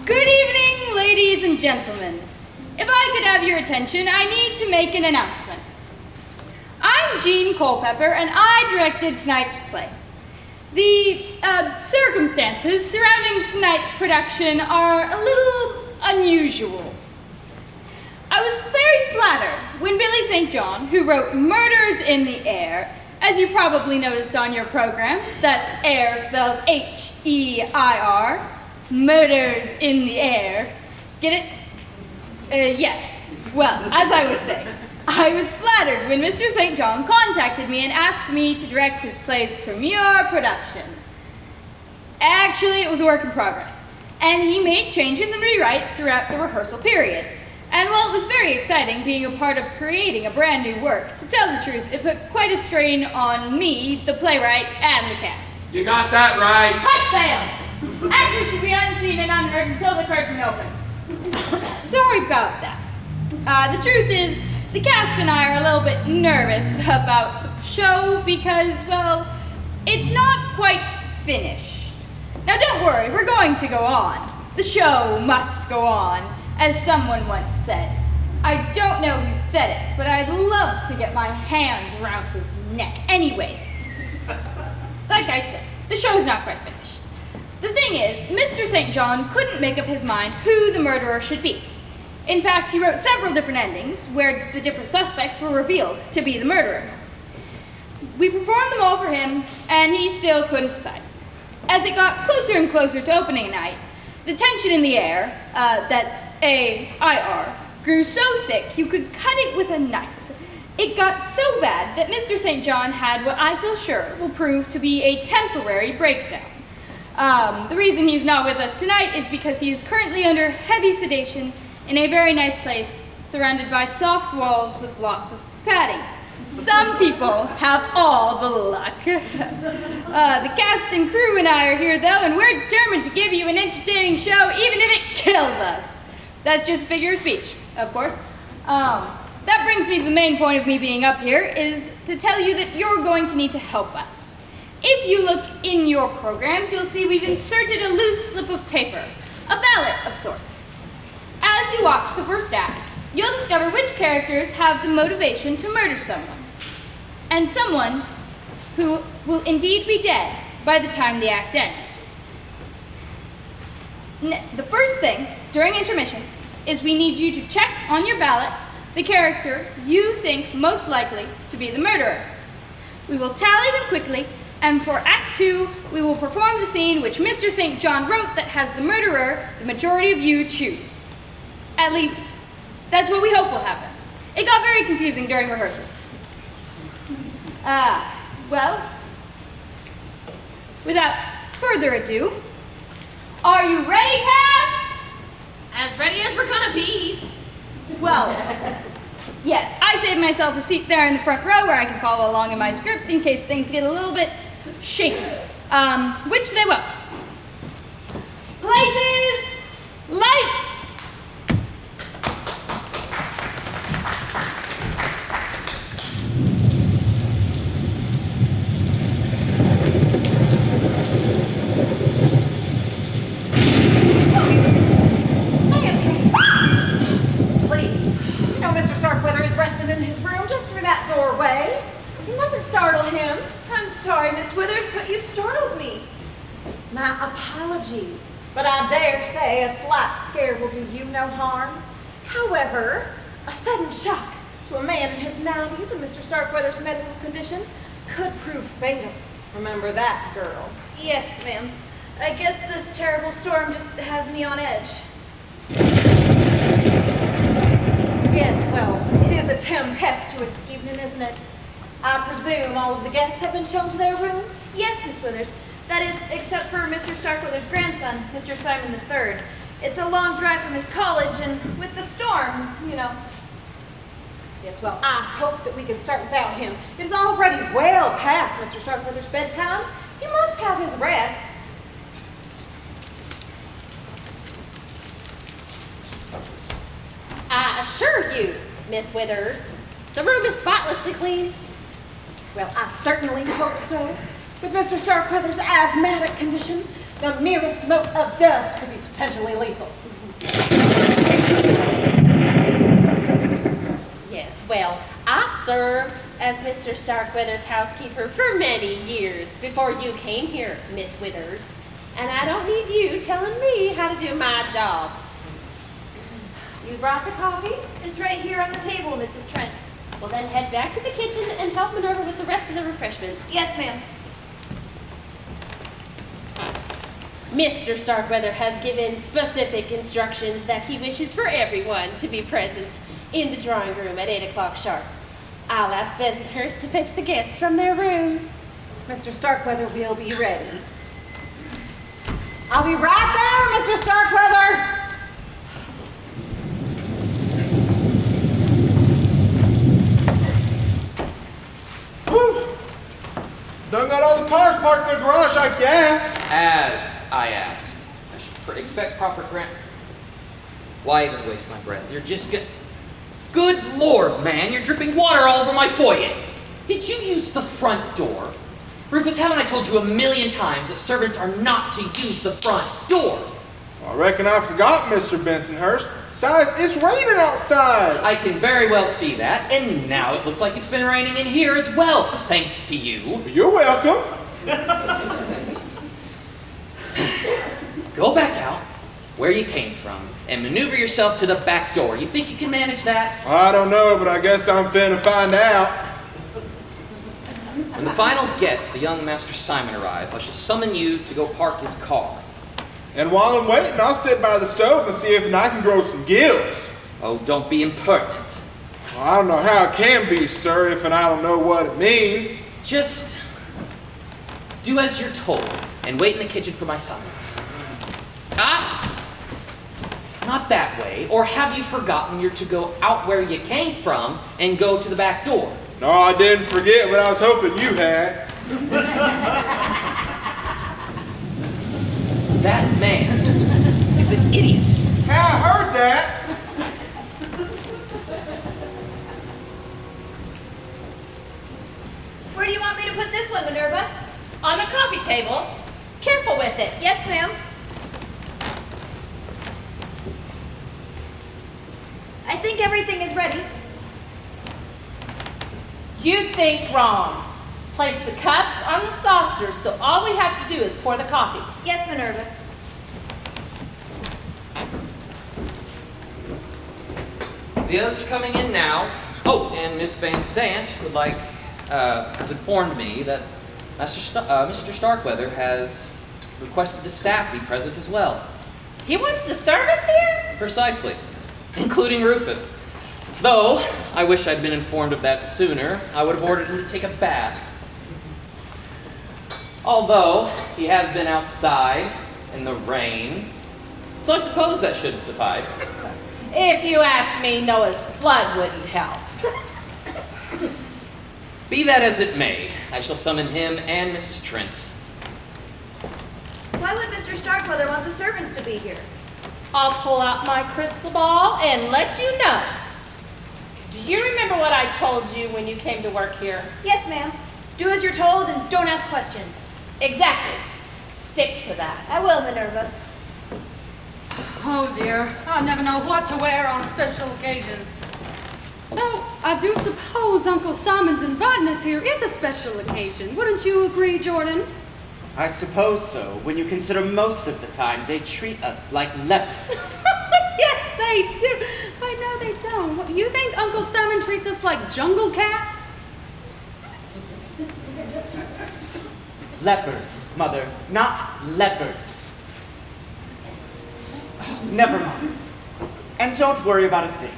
Good evening, ladies and gentlemen. If I could have your attention, I need to make an announcement. I'm Jean Culpepper, and I directed tonight's play. The circumstances surrounding tonight's production are a little unusual. I was very flattered when Billy St. John, who wrote Murders in the Air, as you probably noticed on your programs, that's air spelled H-E-I-R, Murders in the Air. Get it? Yes. Well, as I was saying, I was flattered when Mr. St. John contacted me and asked me to direct his play's premiere production. Actually, it was a work in progress, and he made changes and rewrites throughout the rehearsal period. And while it was very exciting being a part of creating a brand new work, to tell the truth, it put quite a strain on me, the playwright, and the cast. You got that right. Hush, Dale! Actors should be unseen and unheard until the curtain opens. Sorry about that. The truth is, the cast and I are a little bit nervous about the show because, well, it's not quite finished. Now don't worry, we're going to go on. The show must go on, as someone once said. I don't know who said it, but I'd love to get my hands around his neck. Anyways, like I said, the show's not quite finished. The thing is, Mr. St. John couldn't make up his mind who the murderer should be. In fact, he wrote several different endings where the different suspects were revealed to be the murderer. We performed them all for him, and he still couldn't decide. As it got closer and closer to opening night, the tension in the air, that's A-I-R, grew so thick you could cut it with a knife. It got so bad that Mr. St. John had what I feel sure will prove to be a temporary breakdown. The reason he's not with us tonight is because he is currently under heavy sedation in a very nice place, surrounded by soft walls with lots of padding. Some people have all the luck. The cast and crew and I are here, though, and we're determined to give you an entertaining show, even if it kills us. That's just a figure of speech, of course. That brings me to the main point of me being up here, is to tell you that you're going to need to help us. If you look in your programs, you'll see we've inserted a loose slip of paper, a ballot of sorts. As you watch the first act, you'll discover which characters have the motivation to murder someone, and someone who will indeed be dead by the time the act ends. The first thing, during intermission, is we need you to check on your ballot the character you think most likely to be the murderer. We will tally them quickly, and for Act 2, we will perform the scene which Mr. St. John wrote that has the murderer the majority of you choose. At least, that's what we hope will happen. It got very confusing during rehearsals. Well, without further ado, are you ready, cast? As ready as we're gonna be. Well, yes, I saved myself a seat there in the front row where I can follow along in my script in case things get a little bit shaky, which they won't. Places, lights. My apologies, but I dare say a slight scare will do you no harm. However, a sudden shock to a man in his 90s in Mr. Starkweather's medical condition could prove fatal. Remember that, girl. Yes, ma'am. I guess this terrible storm just has me on edge. Yes, well, it is a tempestuous evening, isn't it? I presume all of the guests have been shown to their rooms? Yes, Miss Withers. That is, except for Mr. Starkweather's grandson, Mr. Simon III. It's a long drive from his college, and with the storm, you know. Yes, well, I hope that we can start without him. It is already well past Mr. Starkweather's bedtime. He must have his rest. I assure you, Miss Withers, the room is spotlessly clean. Well, I certainly hope so. With Mr. Starkweather's asthmatic condition, The merest mote of dust could be potentially lethal. Yes, well, I served as Mr. Starkweather's housekeeper for many years before you came here, Miss Withers. And I don't need you telling me how to do my job. You brought the coffee? It's right here on the table, Mrs. Trent. Well, then head back to the kitchen and help Minerva with the rest of the refreshments. Yes, ma'am. Mr. Starkweather has given specific instructions that he wishes for everyone to be present in the drawing room at 8 o'clock sharp. I'll ask Bensonhurst to fetch the guests from their rooms. Mr. Starkweather will be ready. I'll be right there, Mr. Starkweather! Done got all the cars parked in the garage, I guess. As I asked. I should expect proper grant. Why even waste my breath? You're just Good Lord, man, you're dripping water all over my foyer. Did you use the front door? Rufus, haven't I told you 1,000,000 times that servants are not to use the front door? I reckon I forgot, Mr. Bensonhurst. Besides, it's raining outside. I can very well see that, and now it looks like it's been raining in here as well, thanks to you. You're welcome. Go back out where you came from and maneuver yourself to the back door. You think you can manage that? I don't know, but I guess I'm finna find out. When the final guest, the young Master Simon, arrives, I shall summon you to go park his car. And while I'm waiting, I'll sit by the stove and see if I can grow some gills. Oh, don't be impertinent. Well, I don't know how it can be, sir, if I don't know what it means. Just do as you're told and wait in the kitchen for my summons. Ah! Not that way. Or have you forgotten you're to go out where you came from and go to the back door? No, I didn't forget what I was hoping you had. That man is an idiot. Hey, I heard that. Where do you want me to put this one, Minerva? On the coffee table. Careful with it. Yes, ma'am. I think everything is ready. You think wrong. Place the cups on the saucers so all we have to do is pour the coffee. Yes, Minerva. The others are coming in now. Oh, and Miss Van Sant has informed me that Mr. Starkweather has requested the staff be present as well. He wants the servants here? Precisely, including Rufus. Though, I wish I'd been informed of that sooner. I would have ordered him to take a bath. Although, he has been outside in the rain, so I suppose that shouldn't suffice. If you ask me, Noah's flood wouldn't help. Be that as it may, I shall summon him and Mrs. Trent. Why would Mr. Starkweather want the servants to be here? I'll pull out my crystal ball and let you know. Do you remember what I told you when you came to work here? Yes, ma'am. Do as you're told and don't ask questions. Exactly. Stick to that. I will, Minerva. Oh dear, I never know what to wear on a special occasion. Though I do suppose Uncle Simon's inviting us here is a special occasion. Wouldn't you agree, Jordan? I suppose so, when you consider most of the time they treat us like lepers. Yes, they do. I know they don't. What, you think Uncle Simon treats us like jungle cats? Lepers, Mother, not leopards. Oh, never mind. And don't worry about a thing.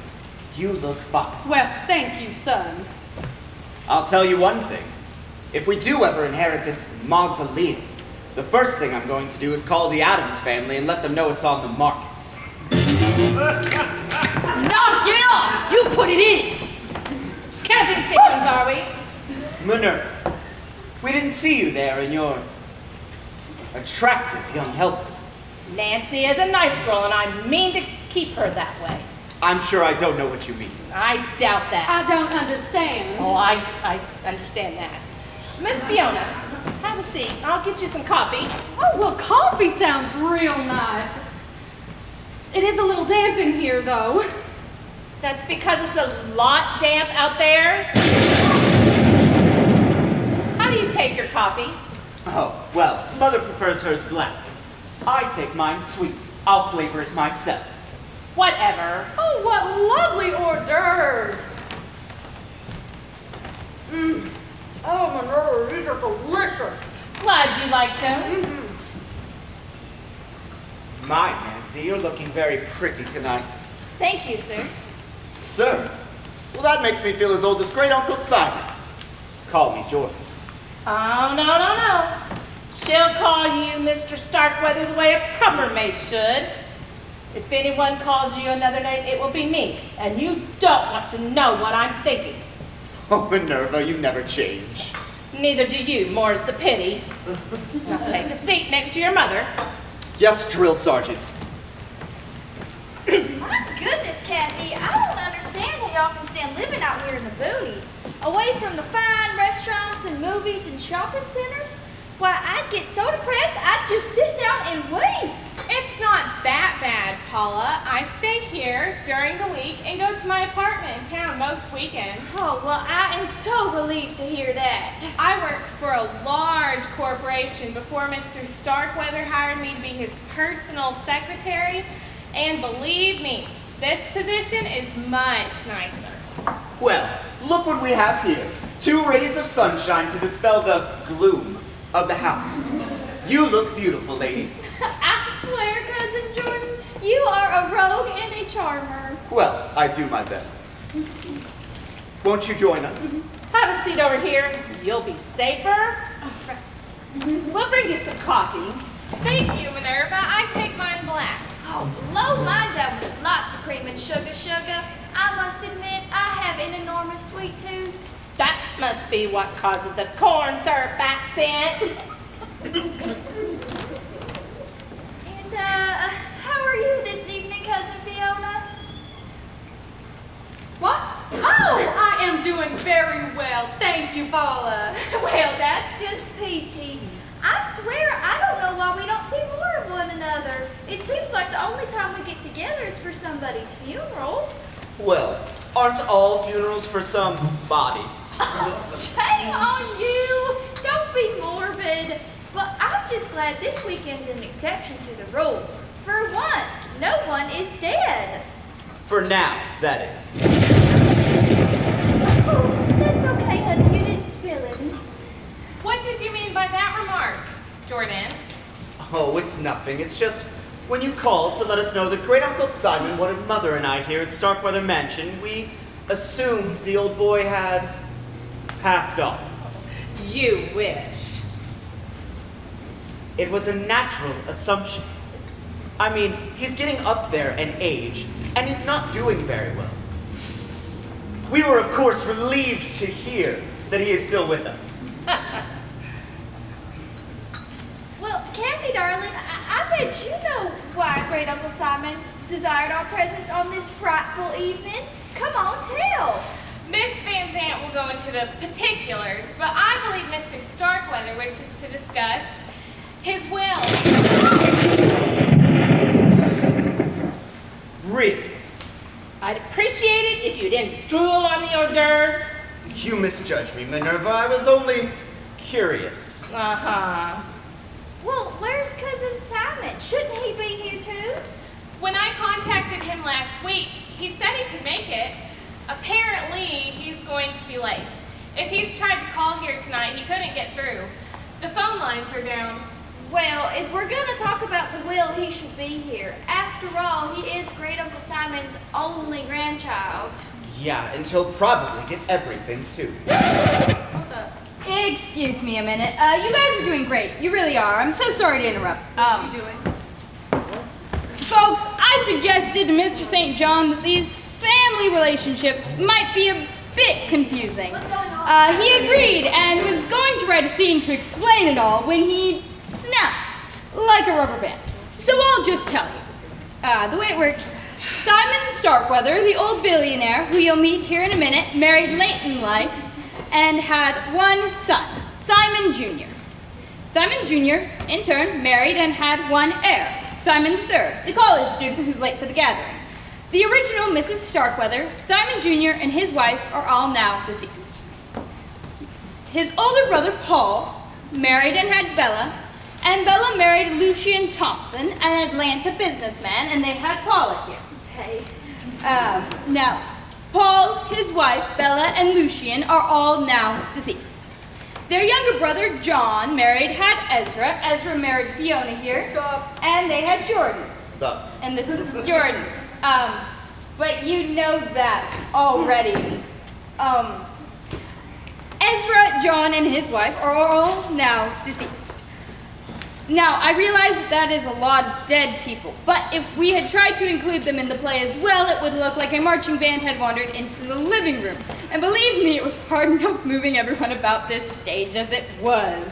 You look fine. Well, thank you, son. I'll tell you one thing. If we do ever inherit this mausoleum, the first thing I'm going to do is call the Addams family and let them know it's on the market. Knock it off! You put it in! Counting chickens, are we? Minerva, we didn't see you there in your attractive young helper. Nancy is a nice girl, and I mean to keep her that way. I'm sure I don't know what you mean. I doubt that. I don't understand. Oh, I understand that. Miss Fiona, Have a seat. I'll get you some coffee. Oh, well, coffee sounds real nice. It is a little damp in here, though. That's because it's a lot damp out there. How do you take your coffee? Oh, well, Mother prefers hers black. I take mine sweet. I'll flavor it myself. Whatever. Oh, what lovely hors d'oeuvres. Oh, Minerva, these are delicious. Glad you like them. My, Nancy, you're looking very pretty tonight. Thank you, sir. Sir? Well, that makes me feel as old as Great Uncle Simon. Call me Jordan. Oh, no. She'll call you Mr. Starkweather the way a proper maid should. If anyone calls you another name, it will be me. And you don't want to know what I'm thinking. Oh, Minerva, you never change. Neither do you, more's the pity. Now take a seat next to your mother. Yes, Drill Sergeant. My goodness, Kathy, I don't understand how y'all can stand living out here in the boonies, away from the fine restaurants and movies and shopping centers. Why, I'd get so depressed, I'd just sit down and weep. It's not that bad, Paula. I stay here during the week and go to my apartment in town most weekends. Oh, well, I am so relieved to hear that. I worked for a large corporation before Mr. Starkweather hired me to be his personal secretary. And believe me, this position is much nicer. Well, look what we have here. 2 rays of sunshine to dispel the gloom of the house. You look beautiful, ladies. I swear, Cousin Jordan, you are a rogue and a charmer. Well, I do my best. Won't you join us? Have a seat over here. You'll be safer. We'll bring you some coffee. Thank you, Minerva. I take mine black. Oh, blow mine down with lots of cream and sugar. I must admit, I have an enormous sweet tooth. That must be what causes the corn syrup accent. And, how are you this evening, Cousin Fiona? What? Oh, I am doing very well. Thank you, Paula. Well, that's just peachy. I swear, I don't know why we don't see more of one another. It seems like the only time we get together is for somebody's funeral. Well, aren't all funerals for somebody? Shame on you! Don't be morbid. Well, I'm just glad this weekend's an exception to the rule. For once, no one is dead. For now, that is. Oh, that's okay, honey. You didn't spill any. What did you mean by that remark, Jordan? Oh, it's nothing. It's just when you called to let us know that Great Uncle Simon wanted Mother and I here at Starkweather Mansion, we assumed the old boy had passed on. You wish. It was a natural assumption. I mean, he's getting up there in age, and he's not doing very well. We were, of course, relieved to hear that he is still with us. Well, Kathy, darling, I bet you know why Great Uncle Simon desired our presence on this frightful evening. Come on, tell. Miss Van Zant will go into the particulars, but I believe Mr. Starkweather wishes to discuss his will. Really? I'd appreciate it if you didn't drool on the hors d'oeuvres. You misjudged me, Minerva. I was only curious. Uh-huh. Well, where's Cousin Simon? Shouldn't he be here too? When I contacted him last week, he said he could make it. Apparently, he's going to be late. If he's tried to call here tonight, he couldn't get through. The phone lines are down. Well, if we're going to talk about the will, he should be here. After all, he is Great Uncle Simon's only grandchild. Yeah, and he'll probably get everything, too. What's up? Excuse me a minute. You guys are doing great. You really are. I'm so sorry to interrupt. What's she doing? Folks, I suggested to Mr. St. John that these family relationships might be a bit confusing. What's going on? He agreed and was going to write a scene to explain it all when he snapped like a rubber band. So I'll just tell you. The way it works, Simon Starkweather, the old billionaire who you'll meet here in a minute, married late in life and had one son, Simon Jr. Simon Jr., in turn, married and had one heir, Simon III, the college student who's late for the gathering. The original Mrs. Starkweather, Simon Jr., and his wife are all now deceased. His older brother, Paul, married and had Bella, and Bella married Lucian Thompson, an Atlanta businessman, and they had Paula here. Hey. Now, Paul, his wife, Bella, and Lucian are all now deceased. Their younger brother, John, had Ezra. Ezra married Fiona here. And they had Jordan. Sup? And this is Jordan. But you know that already. Ezra, John, and his wife are all now deceased. Now, I realize that is a lot of dead people, but if we had tried to include them in the play as well, it would look like a marching band had wandered into the living room. And believe me, it was hard enough moving everyone about this stage as it was.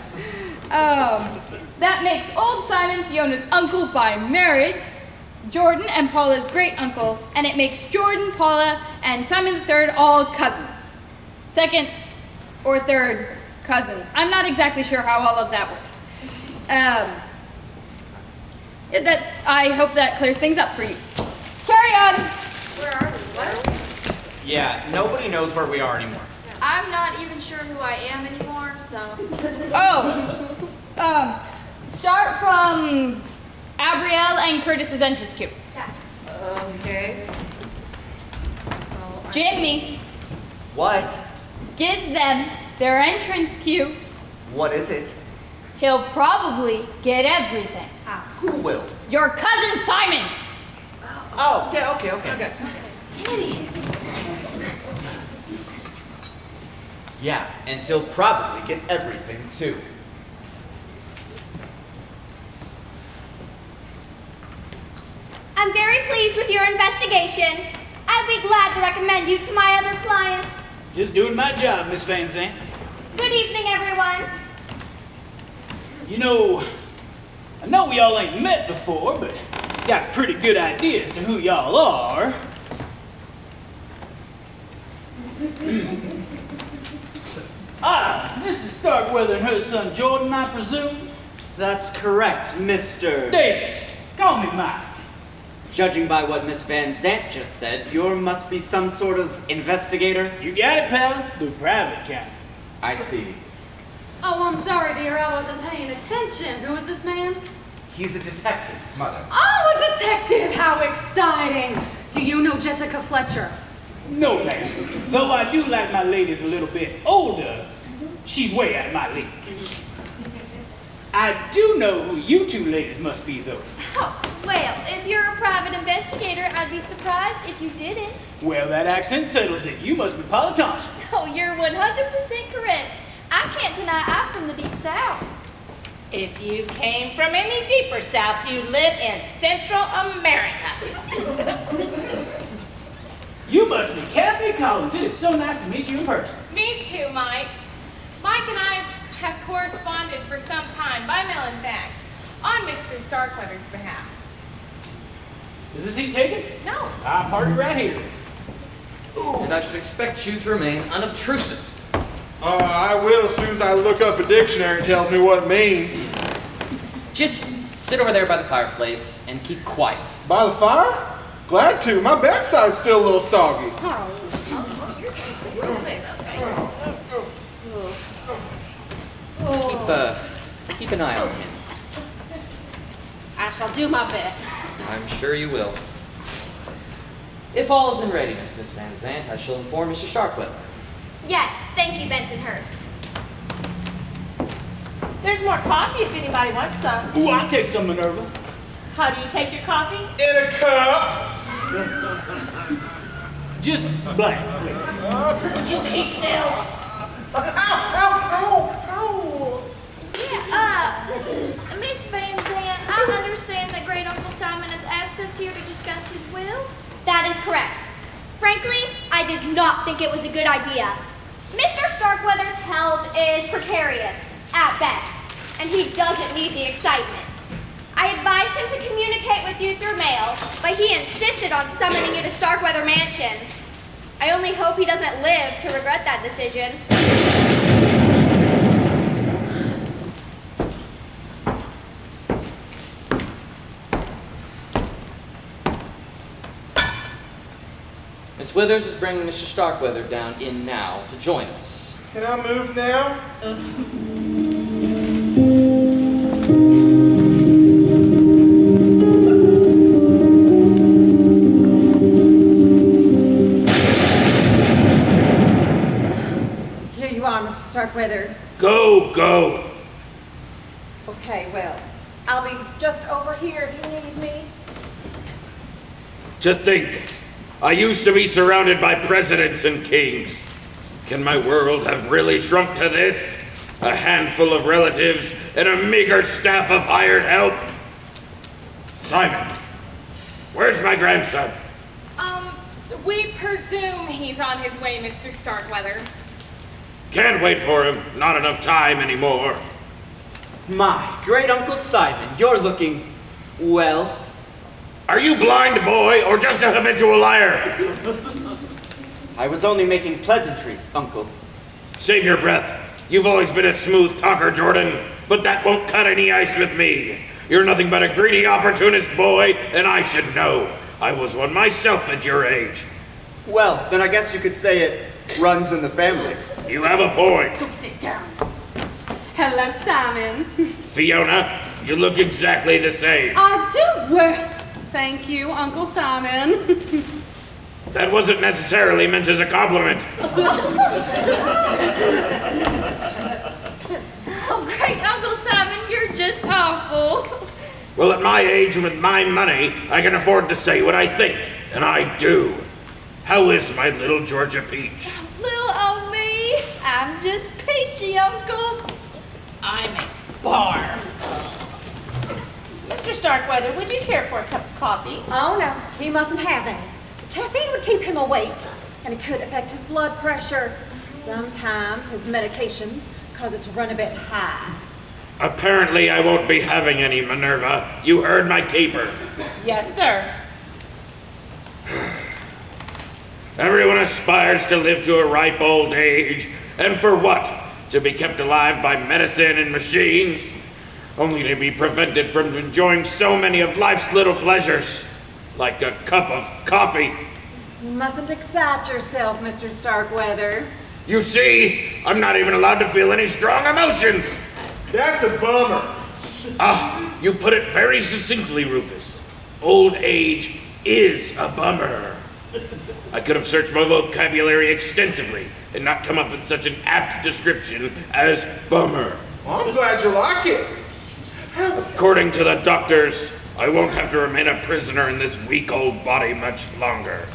That makes old Simon Fiona's uncle by marriage, Jordan and Paula's great uncle, and it makes Jordan, Paula, and Simon III all cousins. Second or third cousins. I'm not exactly sure how all of that works. I hope that clears things up for you. Carry on! Where are we? What? Yeah, nobody knows where we are anymore. I'm not even sure who I am anymore, so. Start from Abrielle and Curtis's entrance cue. Okay. Jimmy, What? give them their entrance cue. What is it? He'll probably get everything. Who will? Your cousin Simon! Oh, yeah, okay. Yeah, and he'll probably get everything too. I'm very pleased with your investigation. I'd be glad to recommend you to my other clients. Just doing my job, Miss Van Zandt. Good evening, everyone. You know, I know we all ain't met before, but got pretty good ideas to who y'all are. Mrs. Starkweather and her son Jordan, I presume? That's correct, Mr. Davis, call me Mike. Judging by what Miss Van Zandt just said, you must be some sort of investigator. You got it, pal. Through private county. I see. Oh, I'm sorry, dear. I wasn't paying attention. Who is this man? He's a detective, Mother. Oh, a detective! How exciting! Do you know Jessica Fletcher? No, ma'am. Though I do like my ladies a little bit older, she's way out of my league. I do know who you two ladies must be, though. Oh, well, if you're a private investigator, I'd be surprised if you didn't. Well, that accent settles it. You must be Paula Thompson. Oh, you're 100% correct. I can't deny I'm from the Deep South. If you came from any deeper south, you live in Central America. You must be Kathy Collins. It is so nice to meet you in person. Me too, Mike. Mike and I have corresponded for some time by mail and fax on Mr. Starkweather's behalf. Is this seat taken? No. I'll park it right here. And I should expect you to remain unobtrusive. I will as soon as I look up a dictionary and tells me what it means. Just sit over there by the fireplace and keep quiet. By the fire? Glad to. My backside's still a little soggy. Keep an eye on him. I shall do my best. I'm sure you will. If all is in readiness, Miss Van Zandt, I shall inform Mr. Starkweather. Yes, thank you, Bensonhurst. There's more coffee if anybody wants some. Ooh, I'll take some, Minerva. How do you take your coffee? In a cup. Just black, please. Would you keep still? Yeah, Miss Van Zandt, I understand that Great Uncle Simon has asked us here to discuss his will? That is correct. Frankly, I did not think it was a good idea. Mr. Starkweather's health is precarious, at best, and he doesn't need the excitement. I advised him to communicate with you through mail, but he insisted on summoning you to Starkweather Mansion. I only hope he doesn't live to regret that decision. Miss Withers is bringing Mr. Starkweather down in now to join us. Can I move now? Here you are, Mr. Starkweather. Go. Okay, well, I'll be just over here if you need me. To think, I used to be surrounded by presidents and kings. Can my world have really shrunk to this? A handful of relatives and a meager staff of hired help? Simon, where's my grandson? We presume he's on his way, Mr. Starkweather. Can't wait for him. Not enough time anymore. My great Uncle Simon, you're looking, well. Are you blind, boy, or just a habitual liar? I was only making pleasantries, Uncle. Save your breath. You've always been a smooth talker, Jordan, but that won't cut any ice with me. You're nothing but a greedy opportunist, boy, and I should know. I was one myself at your age. Well, then I guess you could say it runs in the family. You have a point. Go sit down. Hello, Simon. Fiona, you look exactly the same. I do. Well, thank you, Uncle Simon. That wasn't necessarily meant as a compliment. Oh, great Uncle Simon, you're just awful. Well, at my age and with my money, I can afford to say what I think, and I do. How is my little Georgia Peach? Little old me, I'm just peachy, Uncle. I'm a barf. Mr. Starkweather, would you care for a cup of coffee? Oh no, he mustn't have any. Caffeine would keep him awake, and it could affect his blood pressure. Sometimes his medications cause it to run a bit high. Apparently, I won't be having any, Minerva. You heard my keeper. Yes, sir. Everyone aspires to live to a ripe old age. And for what? To be kept alive by medicine and machines? Only to be prevented from enjoying so many of life's little pleasures. Like a cup of coffee. You mustn't excite yourself, Mr. Starkweather. You see, I'm not even allowed to feel any strong emotions. That's a bummer. Ah, you put it very succinctly, Rufus. Old age is a bummer. I could have searched my vocabulary extensively and not come up with such an apt description as bummer. Well, I'm glad you like it. According to the doctors, I won't have to remain a prisoner in this weak old body much longer.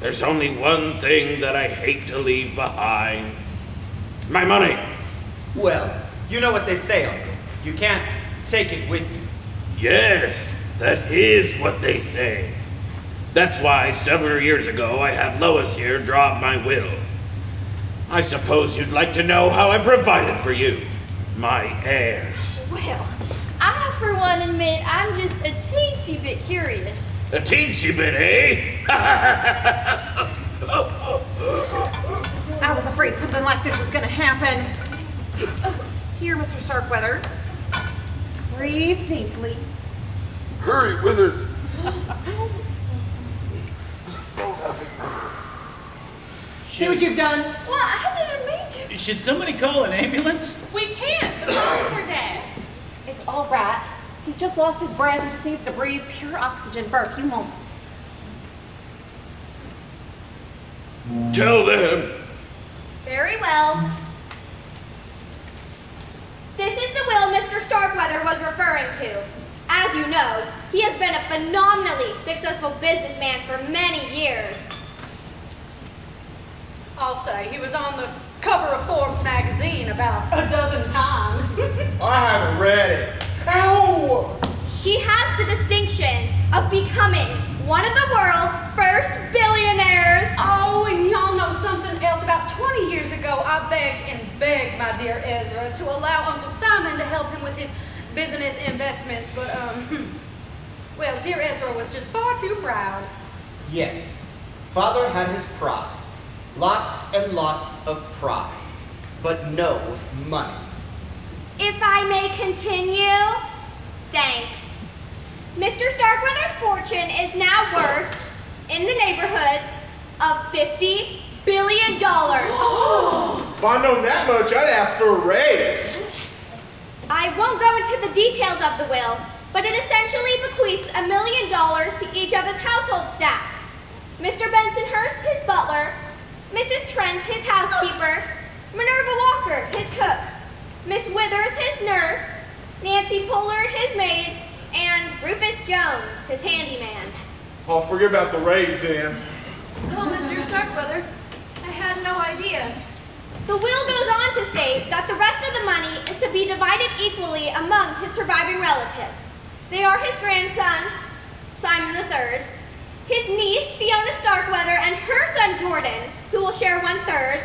There's only one thing that I hate to leave behind. My money. Well, you know what they say, Uncle. You can't take it with you. Yes, that is what they say. That's why several years ago I had Lois here draw up my will. I suppose you'd like to know how I provided for you, my heirs. Well, I for one admit I'm just a teensy bit curious. A teensy bit, eh? I was afraid something like this was gonna happen. Here, Mr. Starkweather. Breathe deeply. Hurry, Withers. See what you've done? Well, I didn't mean to. Should somebody call an ambulance? We can't. The boys are dead. It's all right. He's just lost his breath and just needs to breathe pure oxygen for a few moments. Tell them. Very well. This is the will Mr. Starkweather was referring to. As you know, he has been a phenomenally successful businessman for many years. I'll say he was on the cover of Forbes magazine about a dozen times. I haven't read it. Ow! He has the distinction of becoming one of the world's first billionaires. Oh, and y'all know something else. About 20 years ago, I begged my dear Ezra to allow Uncle Simon to help him with his business investments, but, well, dear Ezra was just far too proud. Yes, Father had his pride. Lots and lots of pride. But no money. If I may continue, thanks. Mr. Starkweather's fortune is now worth, in the neighborhood, of $50 billion. If I'd known that much, I'd ask for a raise. I won't go into the details of the will, but it essentially bequeaths $1 million to each of his household staff. Mr. Bensonhurst, his butler, Mrs. Trent, his housekeeper, Minerva Walker, his cook, Miss Withers, his nurse, Nancy Pollard, his maid, and Rufus Jones, his handyman. I'll forget about the raise then. Oh, Mr. Starkweather, I had no idea. The will goes on to state that the rest of the money is to be divided equally among his surviving relatives. They are his grandson, Simon III, his niece, Fiona Starkweather, and her son, Jordan, who will share 1/3,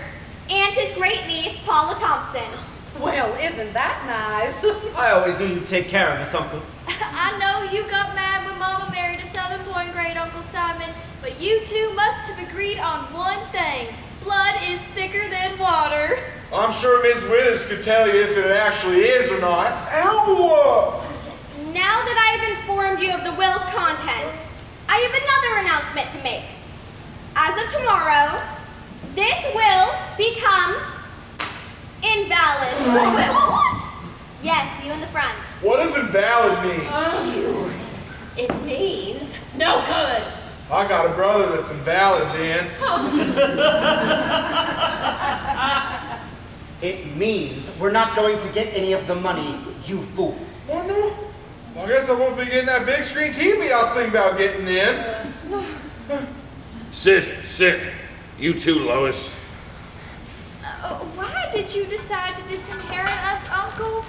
and his great-niece, Paula Thompson. Well, isn't that nice? I always knew you'd take care of us, Uncle. I know you got mad when Mama married a Southern boy, great Uncle Simon, but you two must have agreed on one thing. Blood is thicker than water. I'm sure Ms. Withers could tell you if it actually is or not. Ow! Now that I have informed you of the will's contents, I have another announcement to make. As of tomorrow, this will becomes invalid. What? Yes, you in the front. What does invalid mean? It means no good. I got a brother that's invalid then. It means we're not going to get any of the money, you fool. Oh no. Well, I guess I won't be getting that big screen TV I was thinking about getting then. Sit. You too, Lois. Why did you decide to disinherit us, Uncle?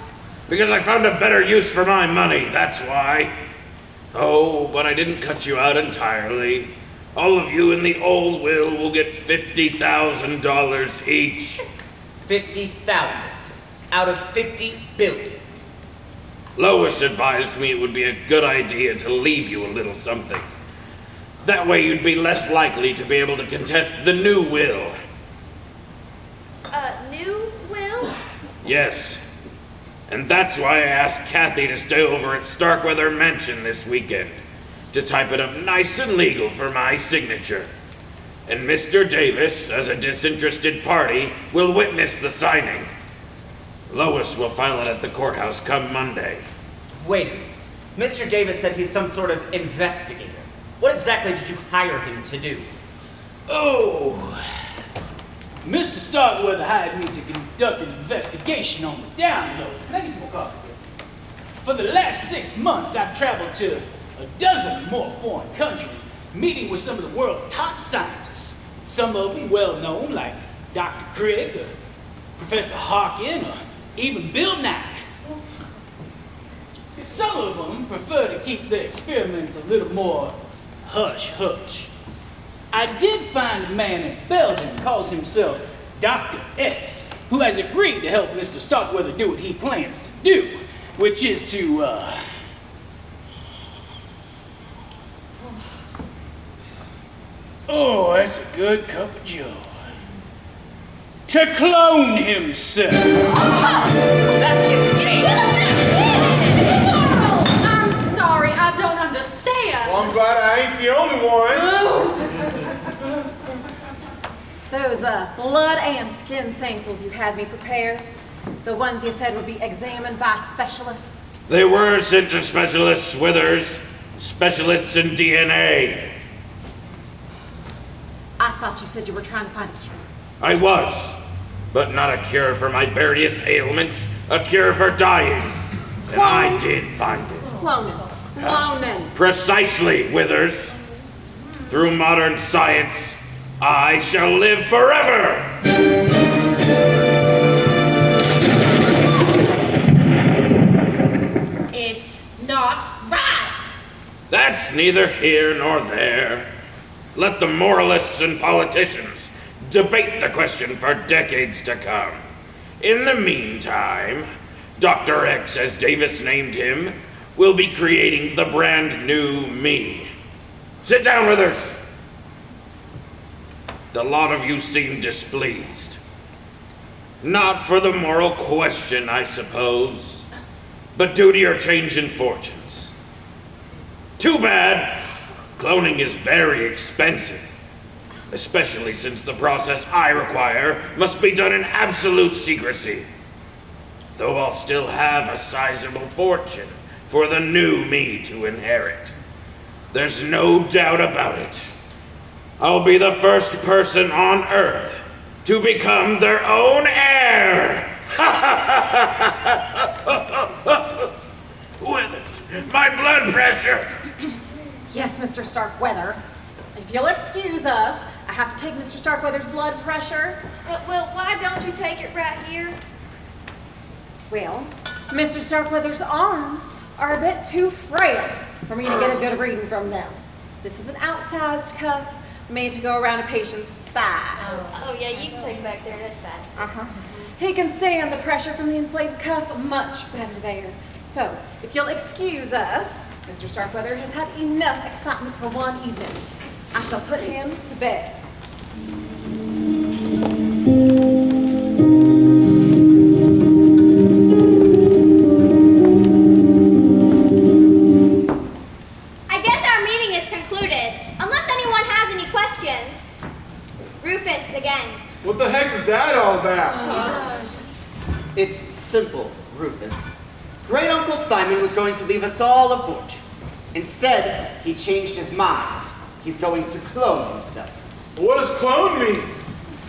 Because I found a better use for my money, that's why. Oh, but I didn't cut you out entirely. All of you in the old will get $50,000 each. 50,000 out of 50 billion. Lois advised me it would be a good idea to leave you a little something. That way you'd be less likely to be able to contest the new will. New will? Yes. And that's why I asked Kathy to stay over at Starkweather Mansion this weekend, to type it up nice and legal for my signature. And Mr. Davis, as a disinterested party, will witness the signing. Lois will file it at the courthouse come Monday. Wait a minute. Mr. Davis said he's some sort of investigator. What exactly did you hire him to do? Oh, Mr. Starkweather hired me to conduct an investigation on the down low. Can I get some more coffee? For the last 6 months, I've traveled to a dozen more foreign countries, meeting with some of the world's top scientists. Some of them well known, like Dr. Crick, or Professor Harkin, or even Bill Nye. Some of them prefer to keep their experiments a little more hush-hush. I did find a man in Belgium who calls himself Dr. X, who has agreed to help Mr. Starkweather do what he plans to do, which is to, oh, that's a good cup of joe. To clone himself. That's insane. I'm sorry, I don't understand. Well, I'm glad I ain't the only one. Those blood and skin samples you had me prepare, the ones you said would be examined by specialists. They were sent to specialists, Withers. Specialists in DNA. I thought you said you were trying to find a cure. I was. But not a cure for my various ailments. A cure for dying. And I did find it. Cloning. Precisely, Withers. Through modern science, I shall live forever! It's not right. That's neither here nor there. Let the moralists and politicians debate the question for decades to come. In the meantime, Dr. X, as Davis named him, will be creating the brand new me. Sit down, Withers. The lot of you seem displeased. Not for the moral question, I suppose, but due to your change in fortunes. Too bad. Cloning is very expensive. especially since the process I require must be done in absolute secrecy. Though I'll still have a sizable fortune for the new me to inherit. There's no doubt about it. I'll be the first person on Earth to become their own heir! Withers, my blood pressure! Yes, Mr. Starkweather. If you'll excuse us, I have to take Mr. Starkweather's blood pressure. Well, why don't you take it right here? Well, Mr. Starkweather's arms are a bit too frail for me to get a good reading from them. This is an outsized cuff made to go around a patient's thigh. Oh yeah, you can take it back there. That's fine. Uh-huh. He can stand the pressure from the inflated cuff much better there. So, if you'll excuse us, Mr. Starkweather has had enough excitement for one evening. I shall put him to bed. I guess our meeting is concluded. Unless anyone has any questions. Rufus again. What the heck is that all about? It's simple, Rufus. Great Uncle Simon was going to leave us all a fortune. Instead, he changed his mind. He's going to clone himself. What does clone mean?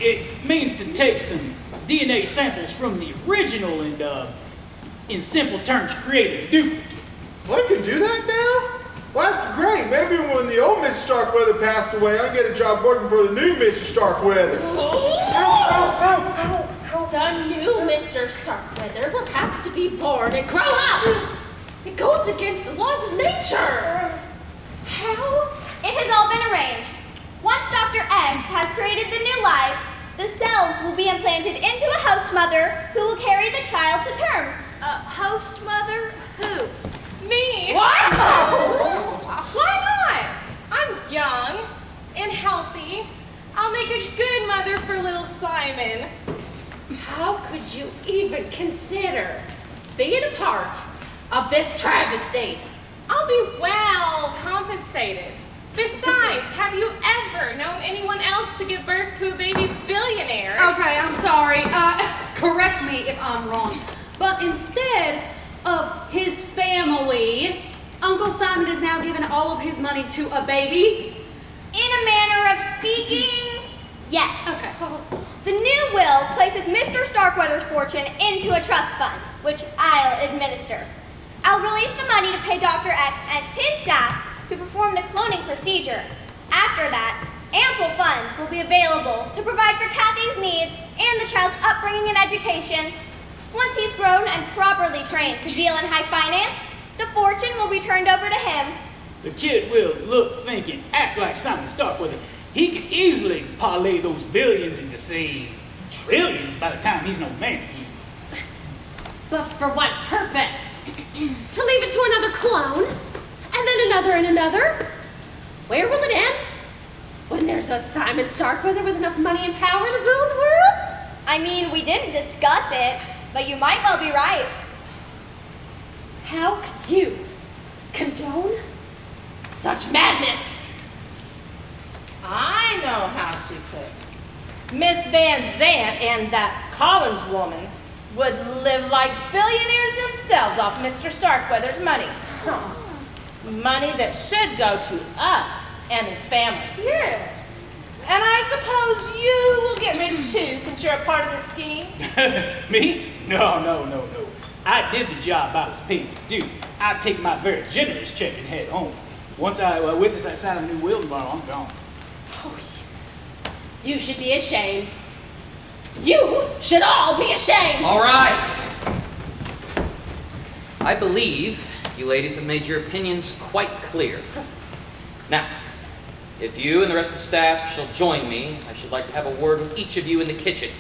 It means to take some DNA samples from the original and, in simple terms, create a duplicate. Well, I can do that now? Well, that's great. Maybe when the old Mr. Starkweather passed away, I can get a job working for the new Mr. Starkweather. The new Mr. Starkweather will have to be born and grow up. It goes against the laws of nature. How? It has all been arranged. Once Dr. X has created the new life, the cells will be implanted into a host mother who will carry the child to term. Host mother? Who? Me? What? Why not? I'm young and healthy. I'll make a good mother for little Simon. How could you even consider being a part of this travesty? I'll be well compensated. Besides, have you ever known anyone else to give birth to a baby billionaire? Okay, I'm sorry. Correct me if I'm wrong. But instead of his family, Uncle Simon is now giving all of his money to a baby? In a manner of speaking, yes. Okay. The new will places Mr. Starkweather's fortune into a trust fund, which I'll administer. I'll release the money to pay Dr. X and his staff to perform the cloning procedure. After that, ample funds will be available to provide for Kathy's needs and the child's upbringing and education. Once he's grown and properly trained to deal in high finance, the fortune will be turned over to him. The kid will look, think, and act like Simon Starkweather. He could easily parlay those billions into, say, trillions by the time he's no man. But for what purpose? To leave it to another clone? And then another and another? Where will it end? When there's a Simon Starkweather with enough money and power to rule the world? I mean, we didn't discuss it, but you might well be right. How could you condone such madness? I know how she could. Miss Van Zant and that Collins woman would live like billionaires themselves off Mr. Starkweather's money. Money that should go to us and his family. Yes. And I suppose you will get rich too, since you're a part of the scheme. Me? No. I did the job I was paid to do. I take my very generous check and head home. Once I witness that sign of a new will tomorrow, I'm gone. Oh, you should be ashamed. You should all be ashamed. All right. I believe you ladies have made your opinions quite clear. Now, if you and the rest of the staff shall join me, I should like to have a word with each of you in the kitchen.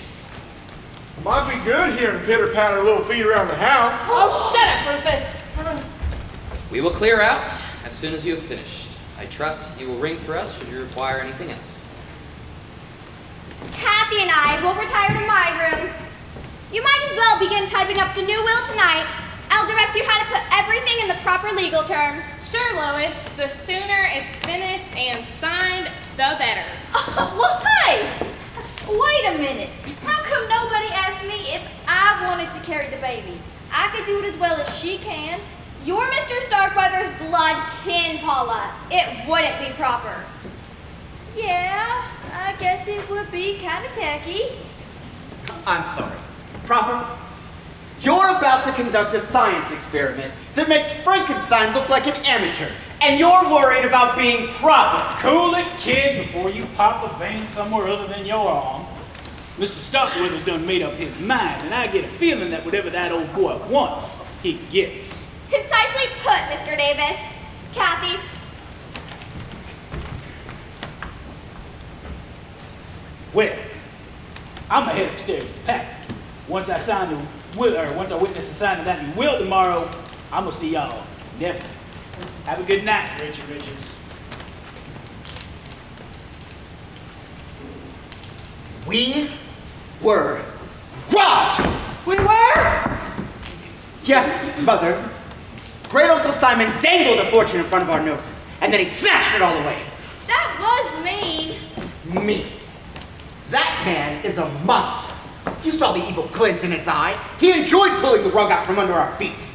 Might be good hearing pitter-patter little feet around the house. Oh, shut up, Rufus. We will clear out as soon as you have finished. I trust you will ring for us should you require anything else. Kathy and I will retire to my room. You might as well begin typing up the new will tonight. I'll direct you how to put everything in the proper legal terms. Sure, Lois. The sooner it's finished and signed, the better. Well, hey! Wait a minute. How come nobody asked me if I wanted to carry the baby? I could do it as well as she can. You're Mr. Starkweather's blood kin, Paula. It wouldn't be proper. Yeah, I guess it would be kind of tacky. I'm sorry. Proper? You're about to conduct a science experiment that makes Frankenstein look like an amateur, and you're worried about being proper. Cool it, kid, before you pop a vein somewhere other than your arm. Mr. Starkweather's done made up his mind, and I get a feeling that whatever that old boy wants, he gets. Concisely put, Mr. Davis. Kathy. Well, I'm gonna head upstairs to pack. Once I sign the will, or once I witness the signing of that new will tomorrow, I'm gonna see y'all never. Have a good night, Richie Riches. We were robbed! We were? Yes, Mother. Great Uncle Simon dangled a fortune in front of our noses, and then he snatched it all away. That was mean. Me. That man is a monster. You saw the evil glint in his eye. He enjoyed pulling the rug out from under our feet.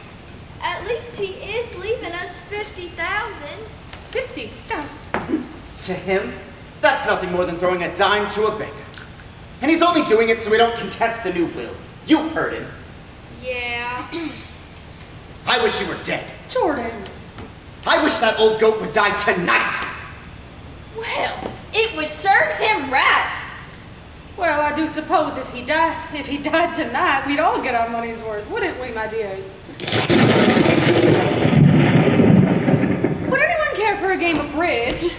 At least he is leaving us 50,000. 50,000. To him, that's nothing more than throwing a dime to a beggar. And he's only doing it so we don't contest the new will. You heard him. Yeah. I wish you were dead. Jordan. I wish that old goat would die tonight. Well, it would serve him right. Well, I do suppose if he died tonight, we'd all get our money's worth, wouldn't we, my dears? Would anyone care for a game of bridge?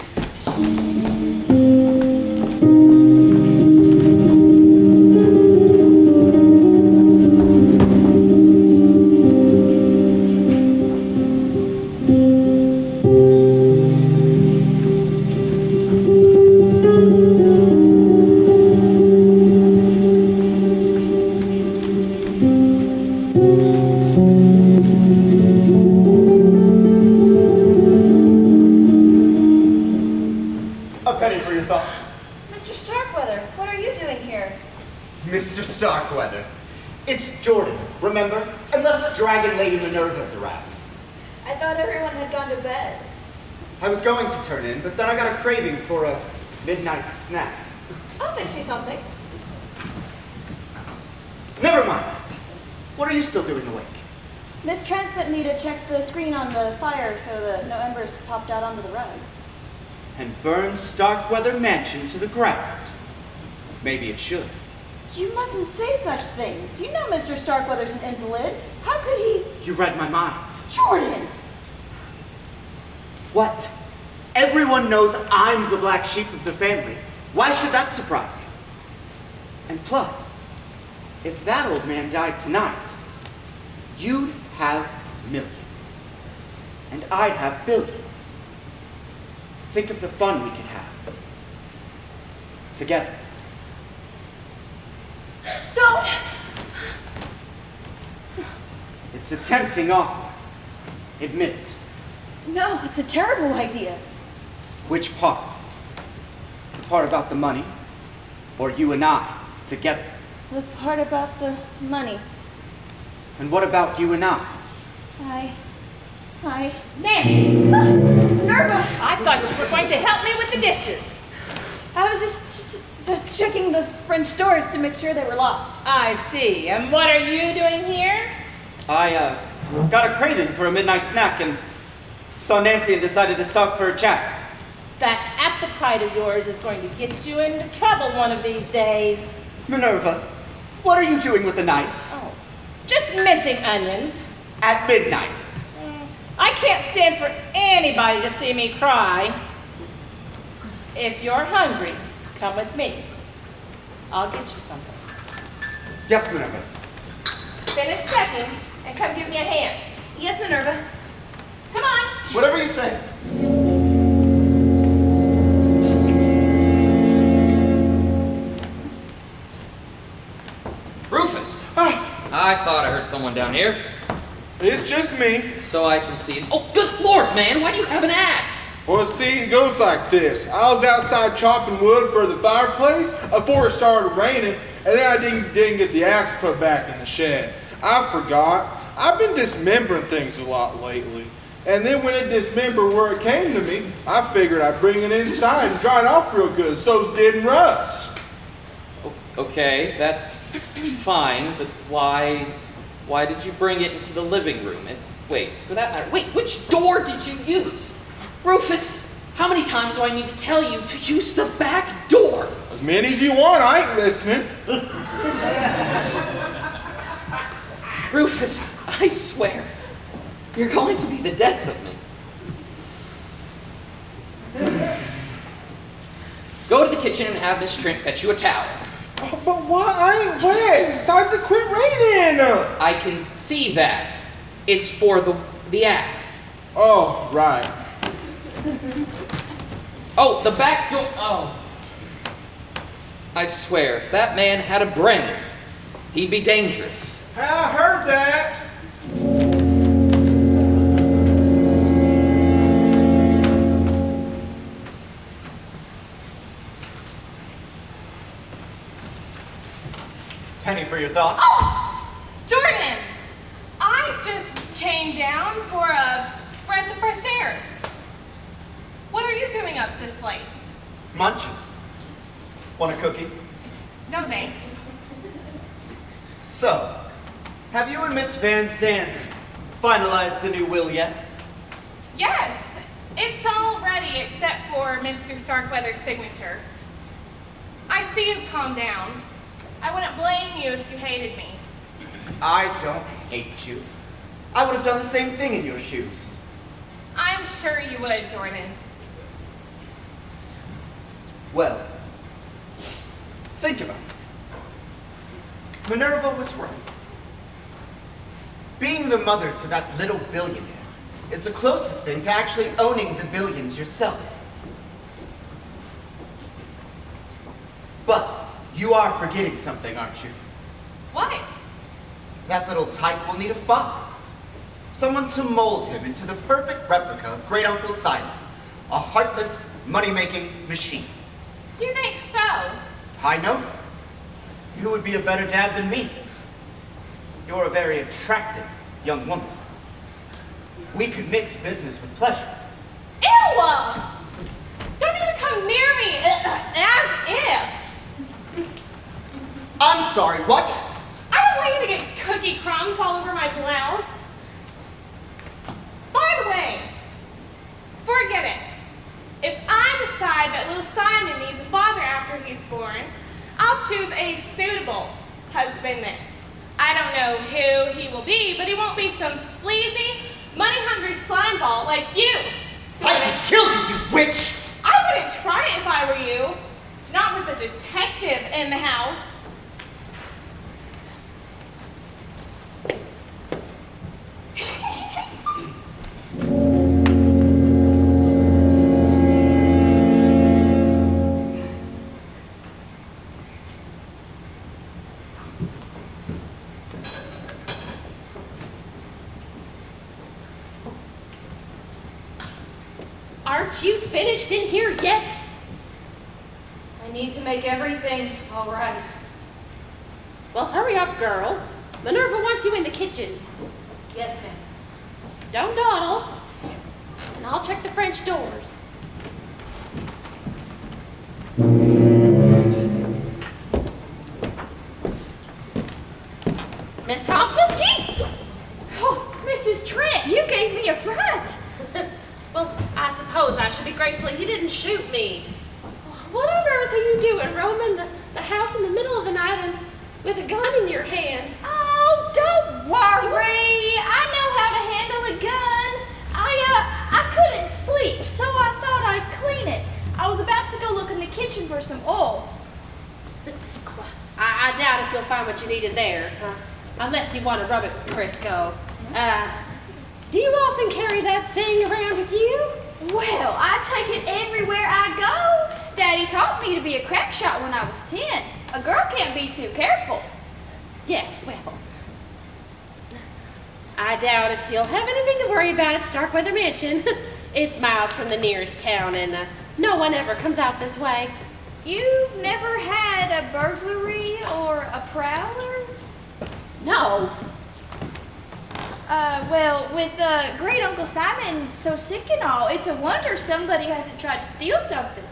A penny for your thoughts. Mr. Starkweather, what are you doing here? Mr. Starkweather. It's Jordan, remember? Unless the dragon lady Minerva's around. I thought everyone had gone to bed. I was going to turn in, but then I got a craving for a midnight snack. I'll fix you something. Never mind. What are you still doing awake? Miss Trent sent me to check the screen on the fire so that no embers popped out onto the rug. And burn Starkweather Mansion to the ground. Maybe it should. You mustn't say such things. You know Mr. Starkweather's an invalid. How could he? You read my mind. Jordan! What? Everyone knows I'm the black sheep of the family. Why should that surprise you? And plus, if that old man died tonight, you'd have millions. And I'd have billions. Think of the fun we could have. Together. Don't! It's a tempting offer. Admit it. No, it's a terrible idea. Which part? The part about the money? Or you and I together? The part about the money. And what about you and I? Nancy! Nervous! I thought you were going to help me with the dishes. I was just checking the French doors to make sure they were locked. I see. And what are you doing here? I got a craving for a midnight snack and saw Nancy and decided to stop for a chat. That appetite of yours is going to get you into trouble one of these days. Minerva, what are you doing with the knife? Oh, just mincing onions. At midnight. I can't stand for anybody to see me cry. If you're hungry, come with me. I'll get you something. Yes, Minerva. Finish checking and come give me a hand. Yes, Minerva. Come on. Whatever you say. Rufus! I thought I heard someone down here. It's just me. So I can see. Oh, good lord, man! Why do you have an axe? Well, see, it goes like this. I was outside chopping wood for the fireplace before it started raining, and then I didn't get the axe put back in the shed. I forgot. I've been dismembering things a lot lately. And then when it dismembered where it came to me, I figured I'd bring it inside and dry it off real good so it didn't rust. Okay, that's fine, but why did you bring it into the living room? And wait, for that matter, which door did you use? Rufus, how many times do I need to tell you to use the back door? As many as you want, I ain't listening. Rufus, I swear, you're going to be the death of me. Go to the kitchen and have Miss Trent fetch you a towel. Oh, but why? I ain't wet. Besides, it quit raining. I can see that. It's for the axe. Oh, right. Oh, the back door. Oh. I swear, if that man had a brain, he'd be dangerous. I heard that. Penny for your thoughts. Oh! Jordan! I just came down for a breath of fresh air. What are you doing up this late? Munches. Want a cookie? No thanks. So, have you and Miss Van Sant finalized the new will yet? Yes, it's all ready except for Mr. Starkweather's signature. I see you've calmed down. I wouldn't blame you if you hated me. I don't hate you. I would have done the same thing in your shoes. I'm sure you would, Jordan. Well, think about it. Minerva was right. Being the mother to that little billionaire is the closest thing to actually owning the billions yourself. But you are forgetting something, aren't you? What? That little tyke will need a father. Someone to mold him into the perfect replica of Great Uncle Simon, a heartless, money-making machine. You think so? I know so. Who would be a better dad than me? You're a very attractive young woman. We could mix business with pleasure. Ew! Don't even come near me, as if. I'm sorry, what? I don't want you to get cookie crumbs all over my blouse. By the way, forget it. If I decide that little Simon needs a father after he's born, I'll choose a suitable husbandman. I don't know who he will be, but he won't be some sleazy, money-hungry slime ball like you. I can kill you, you witch! I wouldn't try it if I were you. Not with a detective in the house. Aren't you finished in here yet? I need to make everything all right. Well, hurry up, girl. Minerva wants you in the kitchen. Yes, ma'am. Don't dawdle. And I'll check the French doors. Miss Thompson? Oh, Mrs. Trent, you gave me a fright. Well, I suppose I should be grateful you didn't shoot me. What on earth are you doing, roaming the house in the middle of the night and with a gun in your hand? Oh, don't worry. I know how to handle a gun. I couldn't sleep, so I thought I'd clean it. I was about to go look in the kitchen for some oil. I doubt if you'll find what you needed there, unless you want to rub it with Crisco. Do you often carry that thing around with you? Well, I take it everywhere I go. Daddy taught me to be a crack shot when I was 10. A girl can't be too careful. Yes, well, I doubt if you'll have anything to worry about at Starkweather Mansion. It's miles from the nearest town, and no one ever comes out this way. You've never had a burglary or a prowler? No. Well, with great Uncle Simon so sick and all, it's a wonder somebody hasn't tried to steal something.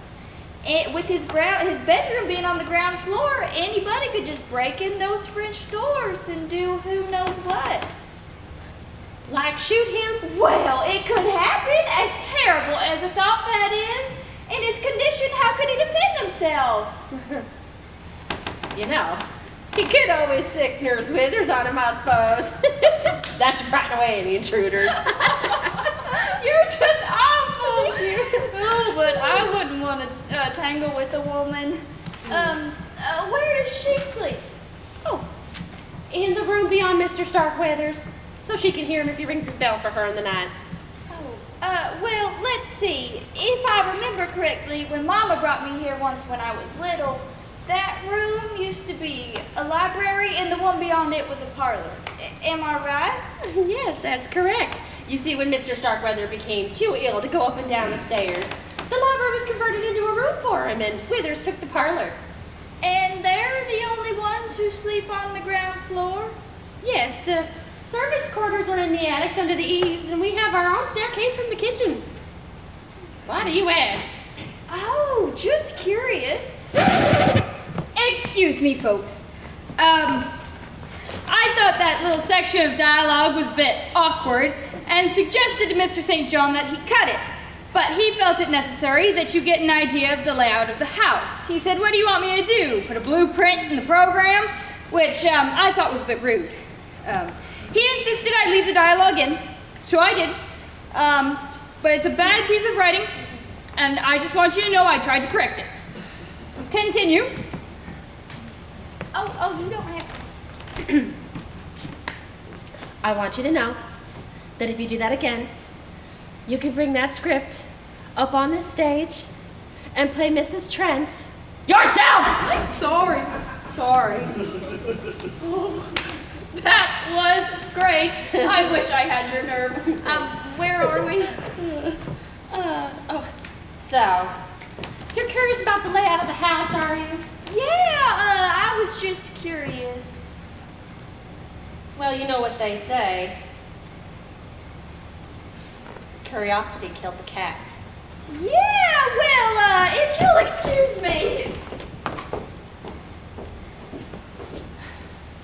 With his bedroom being on the ground floor, anybody could just break in those French doors and do who knows what. Like shoot him? Well, it could happen, as terrible as a thought that is. In his condition, how could he defend himself? You know, he could always sick Nurse Withers on him, I suppose. That should frighten away any intruders. You're just awful. Oh, but I wouldn't want to tangle with a woman. Where does she sleep? Oh, in the room beyond Mr. Starkweather's, so she can hear him if he rings his bell for her in the night. Well, let's see. If I remember correctly, when Mama brought me here once when I was little, that room used to be a library and the one beyond it was a parlor. Am I right? Yes, that's correct. You see, when Mr. Starkweather became too ill to go up and down the stairs, the library was converted into a room for him, and Withers took the parlor. And they're the only ones who sleep on the ground floor? Yes, the servants' quarters are in the attics under the eaves, and we have our own staircase from the kitchen. Why do you ask? Oh, just curious. Excuse me, folks. I thought that little section of dialogue was a bit awkward and suggested to Mr. St. John that he cut it. But he felt it necessary that you get an idea of the layout of the house. He said, "What do you want me to do? Put a blueprint in the program?" Which I thought was a bit rude. He insisted I leave the dialogue in, so I did. But it's a bad piece of writing, and I just want you to know I tried to correct it. Continue. Oh, you don't have... I want you to know that if you do that again, you can bring that script up on this stage and play Mrs. Trent yourself! Sorry. Oh, that was great. I wish I had your nerve. Where are we? So, you're curious about the layout of the house, are you? Yeah, I was just curious. Well, you know what they say. Curiosity killed the cat. Yeah, well, if you'll excuse me.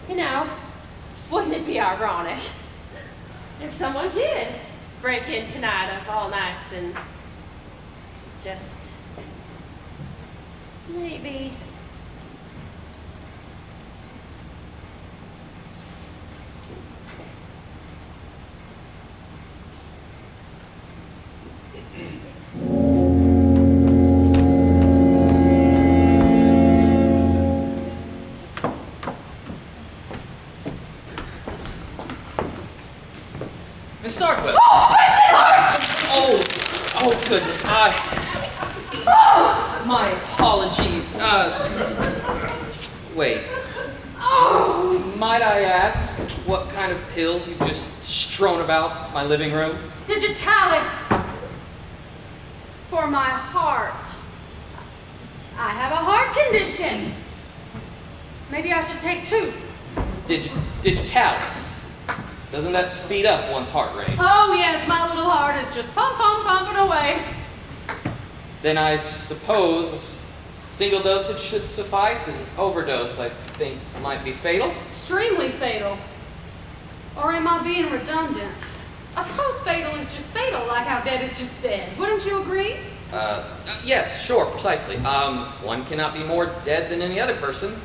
You know, wouldn't it be ironic if someone did break in tonight of all nights and just maybe Miss Starkweather. Oh, Benson Horse! Oh, goodness. My apologies. Wait. Might I ask what kind of pills you just strewn about my living room? Digitalis for my heart. I have a heart condition. Maybe I should take 2. Digitalis. Doesn't that speed up one's heart rate? Oh yes, my little heart is just pumping away. Then I suppose a single dosage should suffice, and overdose, I think, might be fatal. Extremely fatal. Or am I being redundant? I suppose fatal is just fatal, like how dead is just dead. Wouldn't you agree? Yes, sure, precisely. One cannot be more dead than any other person.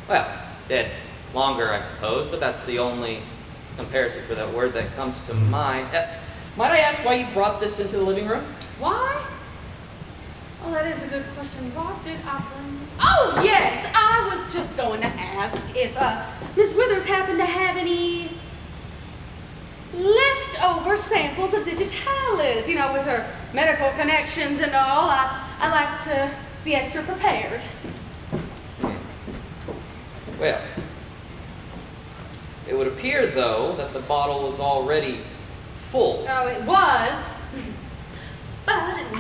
Well, dead longer, I suppose, but that's the only comparison for that word that comes to mind. Might I ask why you brought this into the living room? Why? Oh, that is a good question. What did I bring? Oh, yes! I was just going to ask if Miss Withers happened to have any leftover samples of digitalis. You know, with her medical connections and all. I like to be extra prepared. Well, it would appear, though, that the bottle was already full. Oh, it was.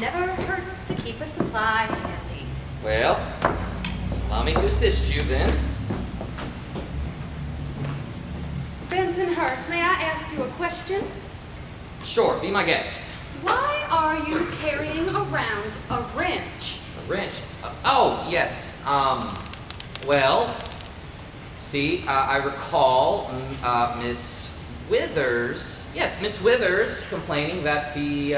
never hurts to keep a supply handy. Well, allow me to assist you then. Bensonhurst, may I ask you a question? Sure, be my guest. Why are you carrying around a wrench? A wrench? Oh, yes. Well, see, I recall Miss Withers, yes, Miss Withers complaining that the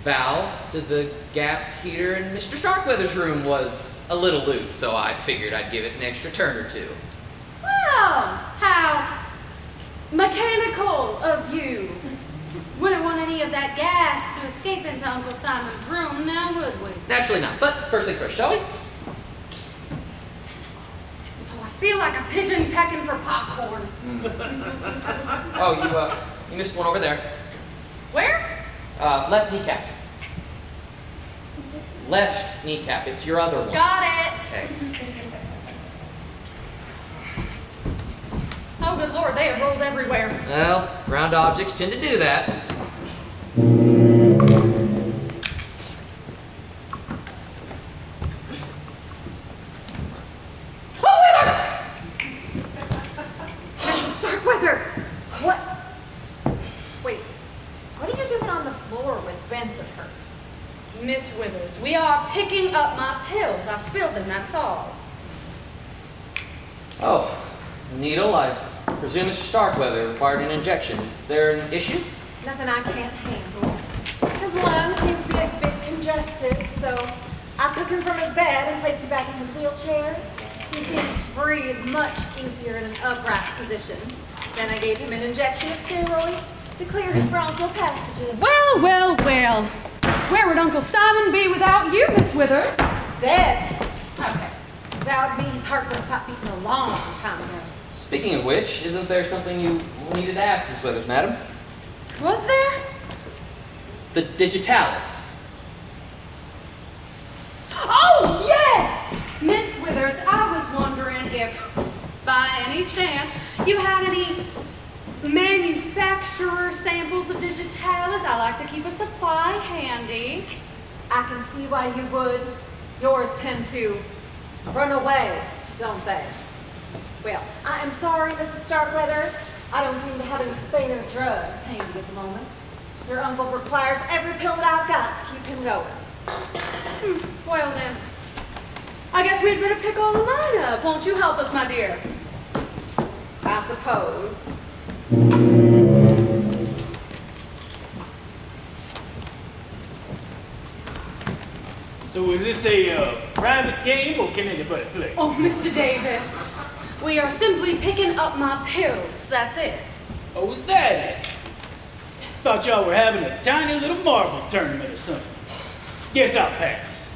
valve to the gas heater in Mr. Starkweather's room was a little loose, so I figured I'd give it an extra turn or two. Well, how mechanical of you. Wouldn't want any of that gas to escape into Uncle Simon's room, now would we? Naturally not, but first things first, shall we? Oh, I feel like a pigeon pecking for popcorn. Oh, you missed one over there. Where? Left kneecap. Left kneecap, it's your other one. Got it. Thanks. Oh, good Lord, they have rolled everywhere. Well, round objects tend to do that. Oh, Withers! Mrs. Starkweather! What? Wait, what are you doing on the floor with Bensonhurst? Miss Withers, we are picking up my pills. I've spilled them, that's all. Oh, needle, I presume Mr. Starkweather required an injection. Is there an issue? Nothing I can't handle. His lungs seem to be a bit congested, so I took him from his bed and placed him back in his wheelchair. He seems to breathe much easier in an upright position. Then I gave him an injection of steroids to clear his bronchial passages. Well, well, well. Where would Uncle Simon be without you, Miss Withers? Dead. Okay. Without me, his heart would have stopped beating a long time ago. Speaking of which, isn't there something you needed to ask Miss Withers, madam? Was there? The digitalis. Oh, yes! Miss Withers, I was wondering if, by any chance, you had any manufacturer samples of digitalis. I like to keep a supply handy. I can see why you would. Yours tend to run away, don't they? Well, I am sorry, Mrs. Starkweather. I don't seem to have any spare drugs handy at the moment. Your uncle requires every pill that I've got to keep him going. Well then, I guess we'd better pick all of mine up. Won't you help us, my dear? I suppose. So is this a private game, or can anybody play? Oh, Mr. Davis, we are simply picking up my pills. That's it. Oh, is that it? Thought y'all were having a tiny little marble tournament or something. Guess I'll pass.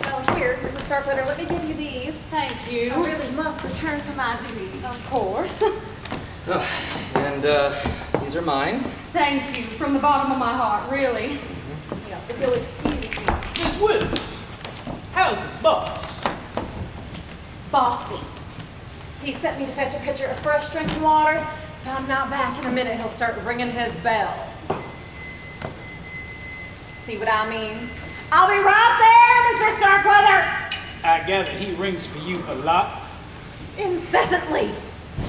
Well, here, Mrs. Starkweather, let me give you these. Thank you. I really must return to my duties. Of course. And these are mine. Thank you from the bottom of my heart, really. Yeah, if you'll excuse me. Miss Withers, how's the boss? Bossy. He sent me to fetch a pitcher of fresh drinking water. If I'm not back in a minute, he'll start ringing his bell. See what I mean? I'll be right there, Mr. Starkweather! I gather he rings for you a lot. Incessantly.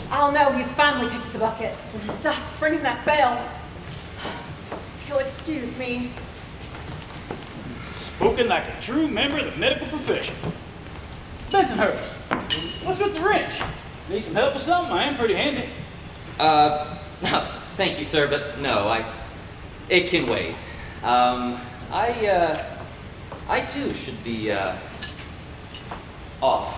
I'll know he's finally kicked the bucket when he stops ringing that bell. If you'll excuse me. Spoken like a true member of the medical profession. Bensonhurst, what's with the wrench? Need some help with something? I am pretty handy. Thank you, sir, but no, it can wait. I too should be, off.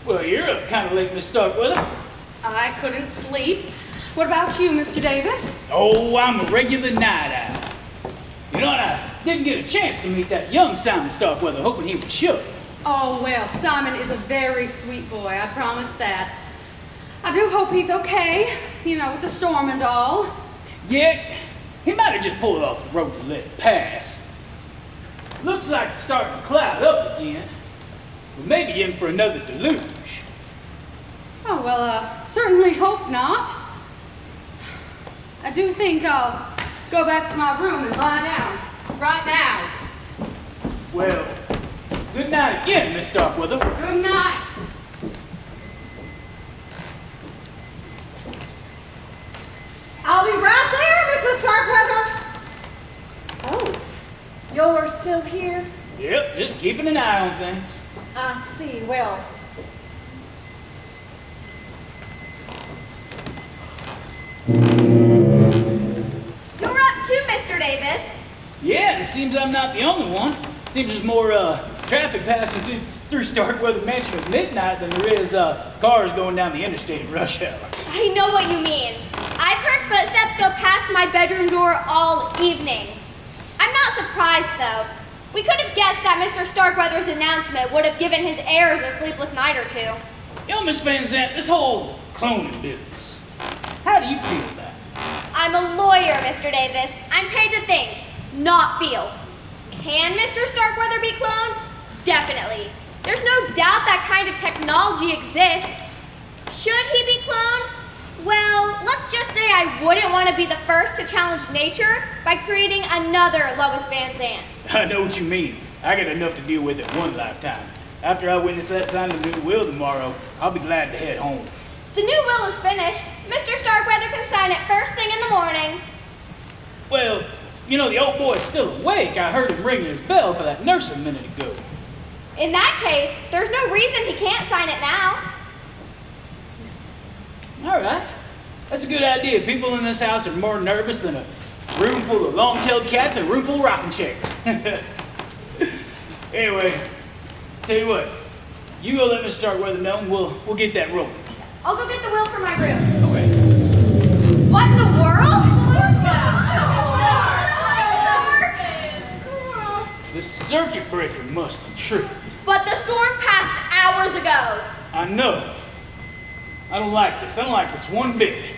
Well, you're up kind of late, Miss Starkweather. I couldn't sleep. What about you, Mr. Davis? Oh, I'm a regular night owl. You know, and I didn't get a chance to meet that young Simon Starkweather, hoping he would show. Oh, well, Simon is a very sweet boy, I promise that. I do hope he's okay, you know, with the storm and all. Yeah, he might have just pulled off the road to let it pass. Looks like it's starting to cloud up again. We may be in for another deluge. Oh, well, certainly hope not. I do think I'll go back to my room and lie down. Right now. Well, good night again, Miss Starkweather. Good night. I'll be right there, Mr. Starkweather. Oh, you're still here? Yep, just keeping an eye on things. I see. Well, You're up too, Mr. Davis. Yeah, it seems I'm not the only one. Seems there's more traffic passing through Starkweather Mansion at midnight than there is cars going down the interstate at rush hour. I know what you mean. I've heard footsteps go past my bedroom door all evening. I'm not surprised, though. We could have guessed that Mr. Starkweather's announcement would have given his heirs a sleepless night or two. You know, Miss Van Zandt, this whole cloning business, how do you feel about it? I'm a lawyer, Mr. Davis. I'm paid to think, not feel. Can Mr. Starkweather be cloned? Definitely. There's no doubt that kind of technology exists. Should he be cloned? Well, let's just say I wouldn't want to be the first to challenge nature by creating another Lois Van Zandt. I know what you mean. I got enough to deal with in one lifetime. After I witness that sign of the new will tomorrow, I'll be glad to head home. The new will is finished. Mr. Starkweather can sign it first thing in the morning. Well, you know, the old boy's still awake. I heard him ringing his bell for that nurse a minute ago. In that case, there's no reason he can't sign it now. All right. That's a good idea. People in this house are more nervous than a room full of long-tailed cats and a room full of rocking chairs. Anyway, tell you what. You go let Mr. Starkweather know and we'll get that rolling. I'll go get the will from my room. Okay. What in the world? The circuit breaker must have tripped. But the storm passed hours ago. I know. I don't like this. I don't like this one bit.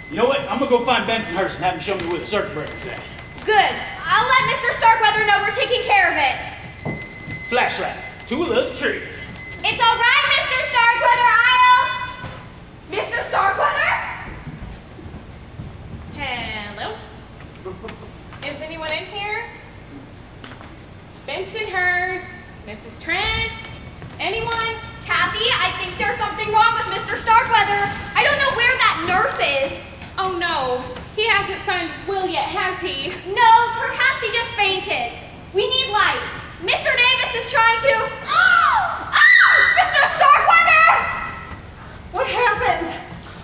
You know what? I'm gonna go find Bensonhurst and have him show me where the circuit breaker's at. Good. I'll let Mr. Starkweather know we're taking care of it. Flashlight. To a little tree. It's all right, Mr. Starkweather. Mr. Starkweather? Hello? Is anyone in here? Bensonhurst? Mrs. Trent? Anyone? Kathy, I think there's something wrong with Mr. Starkweather. I don't know where that nurse is. Oh no, he hasn't signed his will yet, has he? No, perhaps he just fainted. We need light. Mr. Davis is trying to... Mr. Starkweather! what happened?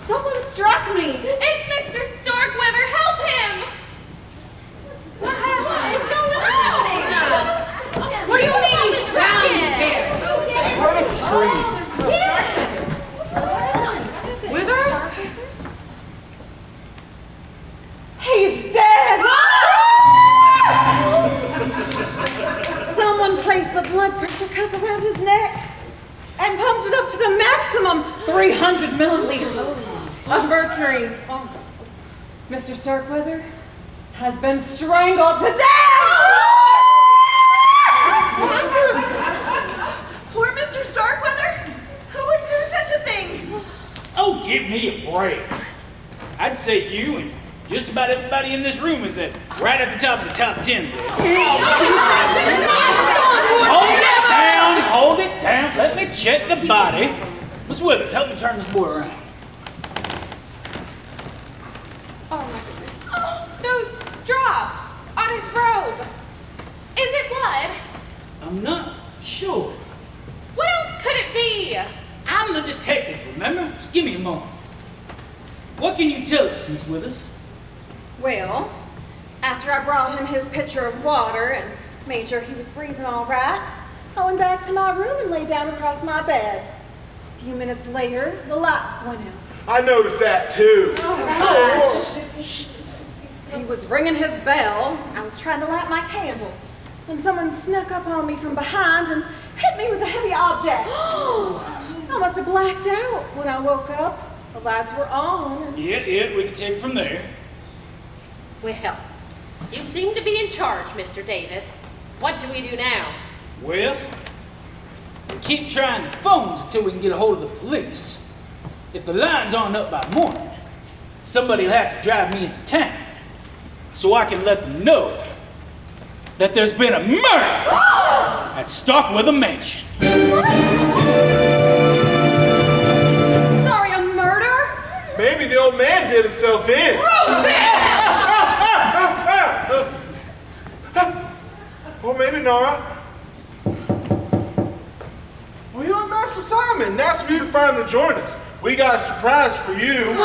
Someone struck me. It's Mr. Starkweather, help him! What is going on? What do you mean he's round here? I heard a scream. Yes! Withers? He's dead! Someone placed the blood pressure cuff around his neck and pumped it up to the maximum 300 milliliters of mercury. Mr. Starkweather has been strangled to death! Poor Mr. Starkweather? Who would do such a thing? Oh, give me a break. I'd say you and just about everybody in this room is right at the top of the top 10 list. Hold it down. Let me check the body. Miss Withers, help me turn this boy around. Oh my goodness. Those drops on his robe. Is it blood? I'm not sure. What else could it be? I'm the detective, remember? Just give me a moment. What can you tell us, Miss Withers? Well, after I brought him his pitcher of water and made sure he was breathing all right, I went back to my room and lay down across my bed. A few minutes later, the lights went out. I noticed that too. He was ringing his bell. I was trying to light my candle when someone snuck up on me from behind and hit me with a heavy object. I must have blacked out when I woke up. The lights were on. And... Yeah, we can take it from there. Well, you seem to be in charge, Mr. Davis. What do we do now? Well, We keep trying the phones until we can get a hold of the police. If the lines aren't up by morning, somebody will have to drive me into town so I can let them know that there's been a murder at Starkweather Mansion. Sorry, a murder? Maybe the old man did himself in. Or maybe not. Well, you're Master Simon. Nice for you to finally join us. We got a surprise for you.